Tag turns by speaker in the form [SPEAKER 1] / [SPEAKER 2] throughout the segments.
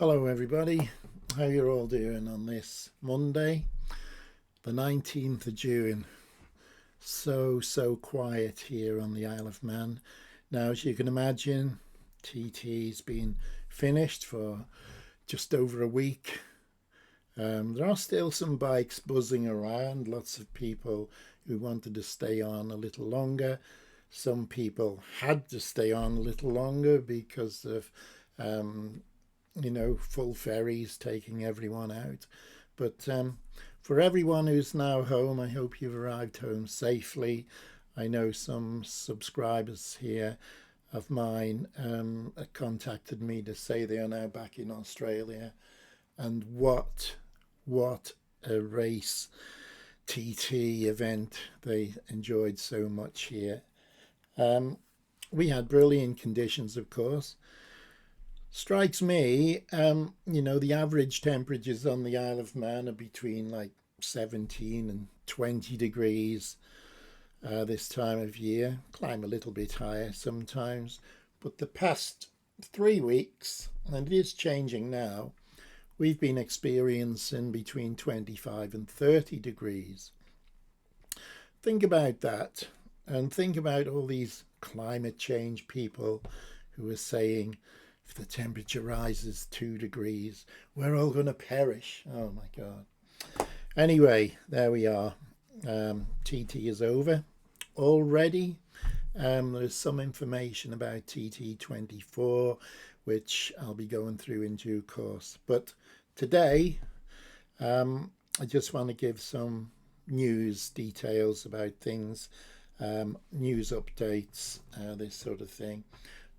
[SPEAKER 1] Hello everybody, how you're all doing on this Monday, the 19th of June. So quiet here on the Isle of Man. Now, as you can imagine, TT's been finished for just over a week. There are still some bikes buzzing around, lots of people who wanted to stay on a little longer. Some people had to stay on a little longer because of full ferries taking everyone out. But for everyone who's now home, I hope you've arrived home safely. I know some subscribers here of mine contacted me to say they are now back in Australia, and what a race TT event they enjoyed so much here. We had brilliant conditions, of course. Strikes me, the average temperatures on the Isle of Man are between like 17 and 20 degrees this time of year. Climb a little bit higher sometimes. But the past 3 weeks, and it is changing now, we've been experiencing between 25 and 30 degrees. Think about that, and think about all these climate change people who are saying, if the temperature rises 2 degrees, we're all going to perish. Oh my God. Anyway, there we are. TT is over already. There's some information about TT24, which I'll be going through in due course. But today, I just want to give some news details about things, news updates, this sort of thing.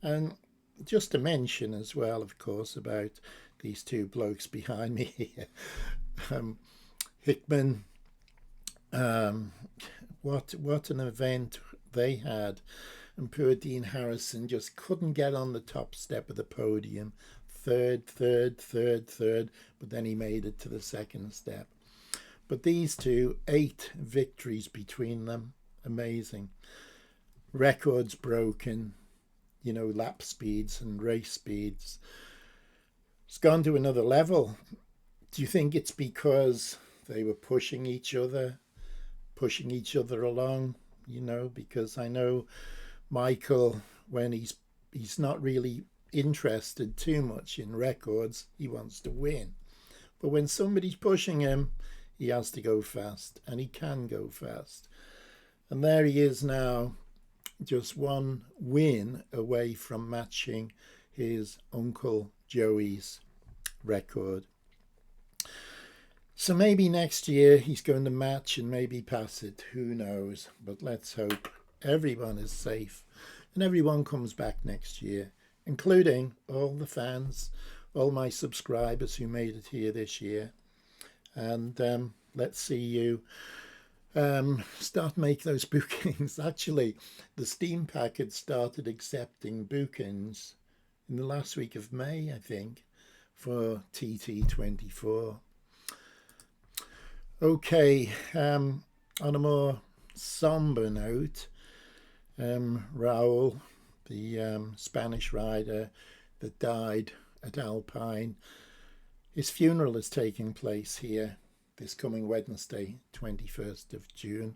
[SPEAKER 1] And just to mention as well, of course, about these two blokes behind me here. Hickman, what an event they had. And poor Dean Harrison just couldn't get on the top step of the podium. Third, but then he made it to the second step. But these two, 8 victories between them. Amazing. Records broken. Lap speeds and race speeds. It's gone to another level. Do you think it's because they were pushing each other along? Because I know Michael, when he's not really interested too much in records, he wants to win. But when somebody's pushing him, he has to go fast, and he can go fast. And there he is now, just one win away from matching his uncle Joey's record. So maybe next year he's going to match and maybe pass it. Who knows? But let's hope everyone is safe and everyone comes back next year, including all the fans, all my subscribers who made it here this year. And let's see you start make those bookings. Actually, the Steam Pack had started accepting bookings in the last week of May, I think, for TT24. Okay, on a more somber note, Raul, the Spanish rider that died at Alpine, his funeral is taking place here this coming Wednesday, 21st of June.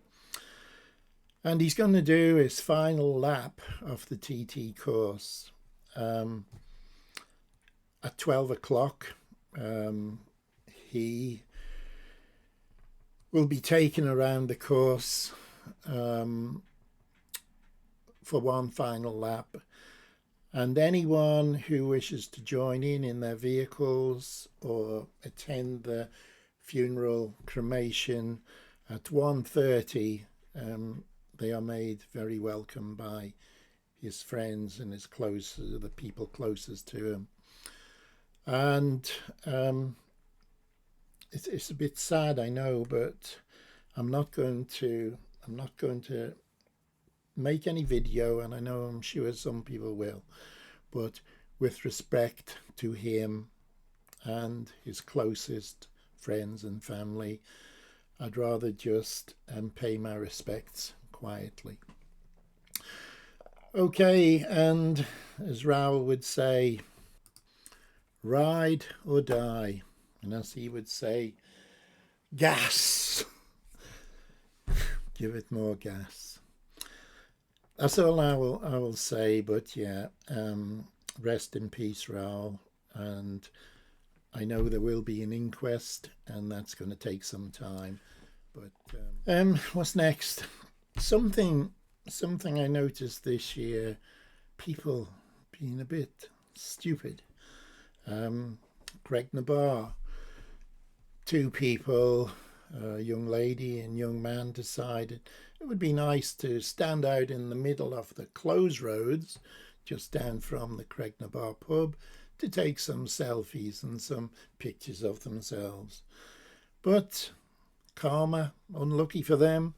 [SPEAKER 1] And he's going to do his final lap of the TT course at 12 o'clock. He will be taken around the course for one final lap. And anyone who wishes to join in their vehicles or attend the funeral cremation at 1:30, they are made very welcome by his friends and the people closest to him. And it's a bit sad, I know, but I'm not going to make any video, and I'm sure some people will, but with respect to him and his closest friends and family, I'd rather just pay my respects quietly. Okay, and as Raul would say, ride or die. And as he would say, gas. Give it more gas. That's all I will say. But yeah, rest in peace, Raoul. And I know there will be an inquest, and that's going to take some time. But what's next? Something I noticed this year: people being a bit stupid. Craignabar, two people, a young lady and young man, decided it would be nice to stand out in the middle of the closed roads just down from the Craignabar pub to take some selfies and some pictures of themselves. But karma, unlucky for them,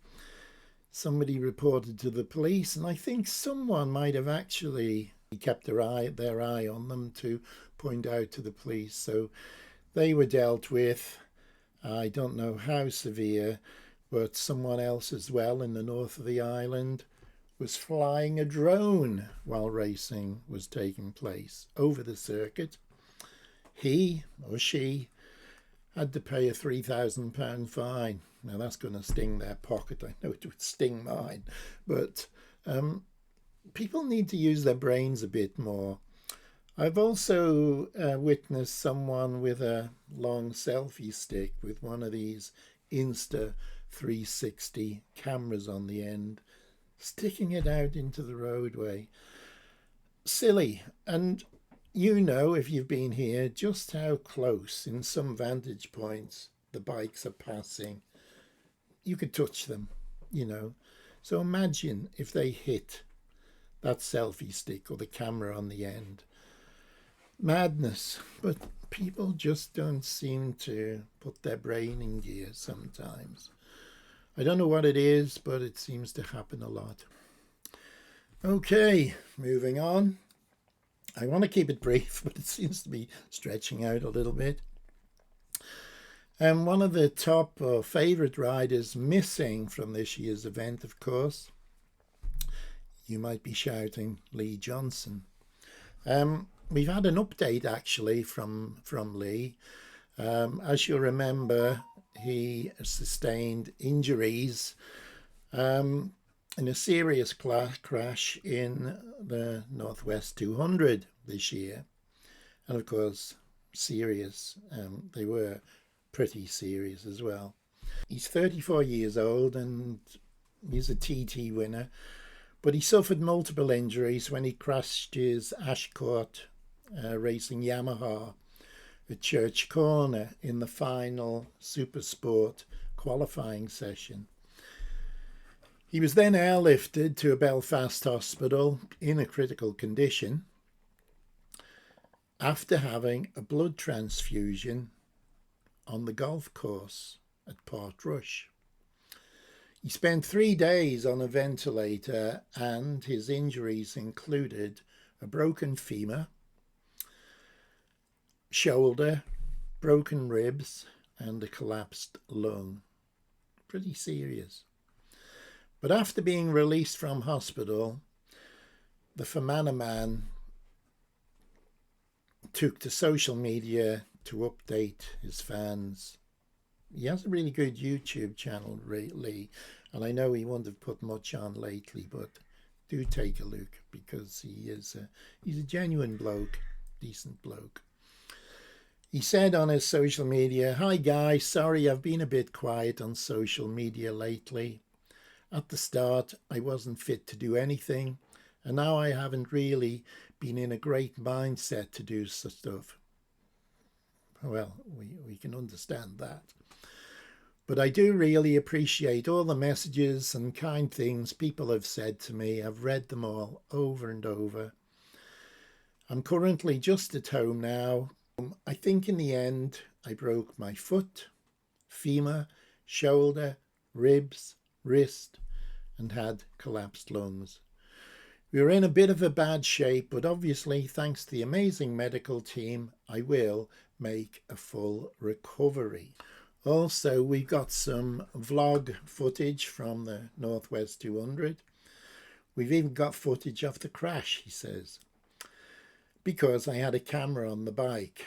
[SPEAKER 1] somebody reported to the police, and I think someone might have actually kept their eye on them to point out to the police. So they were dealt with. I don't know how severe, but someone else as well in the north of the island was flying a drone while racing was taking place over the circuit. He or she had to pay a £3,000 fine. Now that's going to sting their pocket. I know it would sting mine, but people need to use their brains a bit more. I've also witnessed someone with a long selfie stick with one of these Insta 360 cameras on the end, sticking it out into the roadway. Silly. And you know, if you've been here, just how close in some vantage points the bikes are passing. You could touch them, you know. So imagine if they hit that selfie stick or the camera on the end. Madness. But people just don't seem to put their brain in gear sometimes. I don't know what it is, but it seems to happen a lot. Okay, moving on. I want to keep it brief, but it seems to be stretching out a little bit. And one of the top or favourite riders missing from this year's event, of course, you might be shouting, Lee Johnson. We've had an update actually from Lee. As you'll remember, he sustained injuries in a serious crash in the Northwest 200 this year. And of course, serious. They were pretty serious as well. He's 34 years old and he's a TT winner, but he suffered multiple injuries when he crashed his Ashcourt racing Yamaha at Church Corner in the final Supersport qualifying session. He was then airlifted to a Belfast hospital in a critical condition after having a blood transfusion on the golf course at Portrush. He spent 3 days on a ventilator, and his injuries included a broken femur, shoulder, broken ribs, and a collapsed lung. Pretty serious. But after being released from hospital, the Fermanagh man took to social media to update his fans. He has a really good YouTube channel, Lee, and I know he won't have put much on lately, but do take a look because he's a genuine bloke, decent bloke. He said on his social media, "Hi guys, sorry I've been a bit quiet on social media lately. At the start, I wasn't fit to do anything, and now I haven't really been in a great mindset to do such stuff." Well, we can understand that. But I do really appreciate all the messages and kind things people have said to me. I've read them all over and over. I'm currently just at home now. I think in the end, I broke my foot, femur, shoulder, ribs, wrist, and had collapsed lungs. We were in a bit of a bad shape, but obviously, thanks to the amazing medical team, I will make a full recovery. Also, we've got some vlog footage from the Northwest 200. We've even got footage of the crash, he says. because I had a camera on the bike.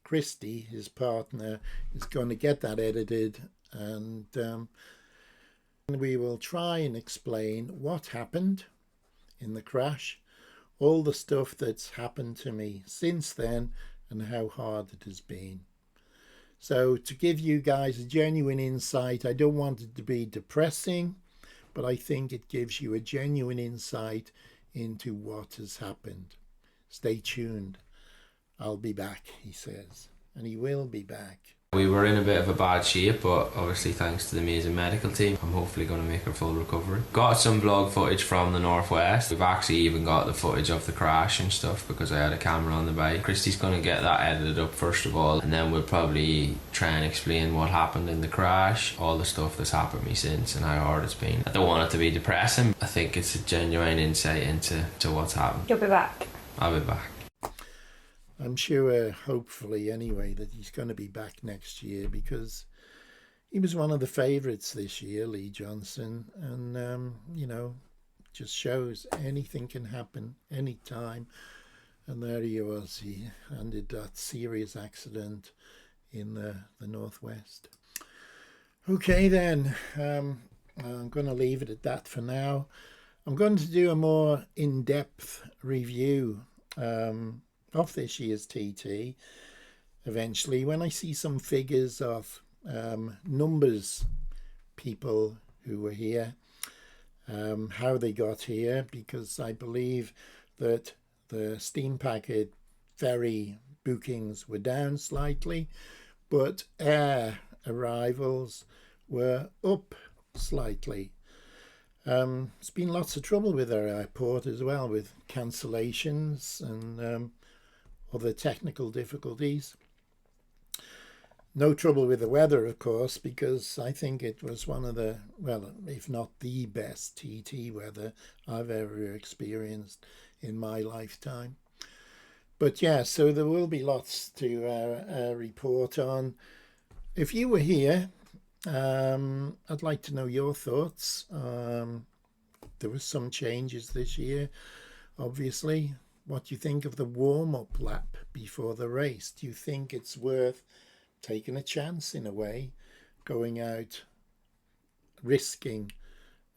[SPEAKER 1] Christy, his partner, is going to get that edited, and we will try and explain what happened in the crash, all the stuff that's happened to me since then, and how hard it has been. So to give you guys a genuine insight, I don't want it to be depressing, but I think it gives you a genuine insight into what has happened. Stay tuned. I'll be back, he says, and he will be back.
[SPEAKER 2] We were in a bit of a bad shape, but obviously thanks to the amazing medical team, I'm hopefully going to make a full recovery. Got some vlog footage from the northwest. We've actually even got the footage of the crash and stuff because I had a camera on the bike. Christy's going to get that edited up first of all, and then we'll probably try and explain what happened in the crash, all the stuff that's happened to me since and how hard it's been. I don't want it to be depressing. I think it's a genuine insight into what's happened.
[SPEAKER 3] You'll be back.
[SPEAKER 2] I'll be back.
[SPEAKER 1] I'm sure, hopefully anyway, that he's going to be back next year, because he was one of the favourites this year, Lee Johnson, and you know, just shows anything can happen anytime. And there he was, he ended that serious accident in the northwest. Okay then, I'm going to leave it at that for now. I'm going to do a more in-depth review of this year's TT eventually, when I see some figures of numbers, people who were here, how they got here, because I believe that the steam packet ferry bookings were down slightly, but air arrivals were up slightly. It's been lots of trouble with our airport as well, with cancellations and other technical difficulties. No trouble with the weather, of course, because I think it was one of the, well, if not the best TT weather I've ever experienced in my lifetime. But yeah, so there will be lots to report on. If you were here, I'd like to know your thoughts. There were some changes this year, obviously. What do you think of the warm-up lap before the race? Do you think it's worth taking a chance in a way, going out, risking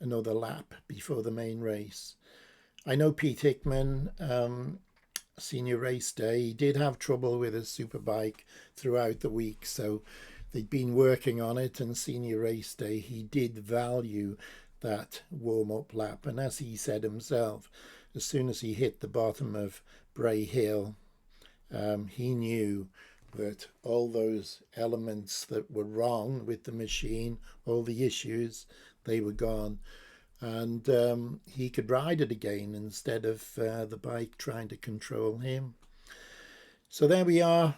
[SPEAKER 1] another lap before the main race? I know Pete Hickman, senior race day, he did have trouble with his superbike throughout the week, so they'd been working on it, and senior race day he did value that warm-up lap, and as he said himself, as soon as he hit the bottom of Bray Hill, he knew that all those elements that were wrong with the machine, all the issues, they were gone. And he could ride it again instead of the bike trying to control him. So there we are.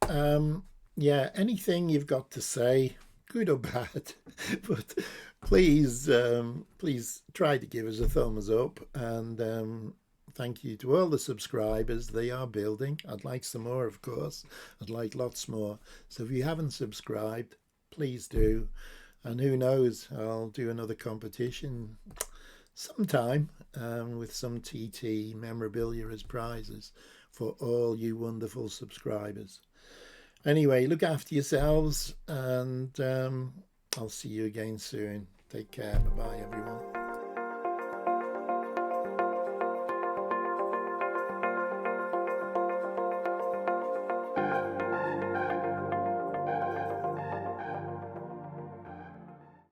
[SPEAKER 1] Yeah, anything you've got to say, good or bad, but please try to give us a thumbs up, and thank you to all the subscribers. They are building. I'd like some more, of course. I'd like lots more. So if you haven't subscribed, please do. And who knows, I'll do another competition sometime with some TT memorabilia as prizes for all you wonderful subscribers. Anyway, look after yourselves, and I'll see you again soon. Take care. Bye-bye, everyone.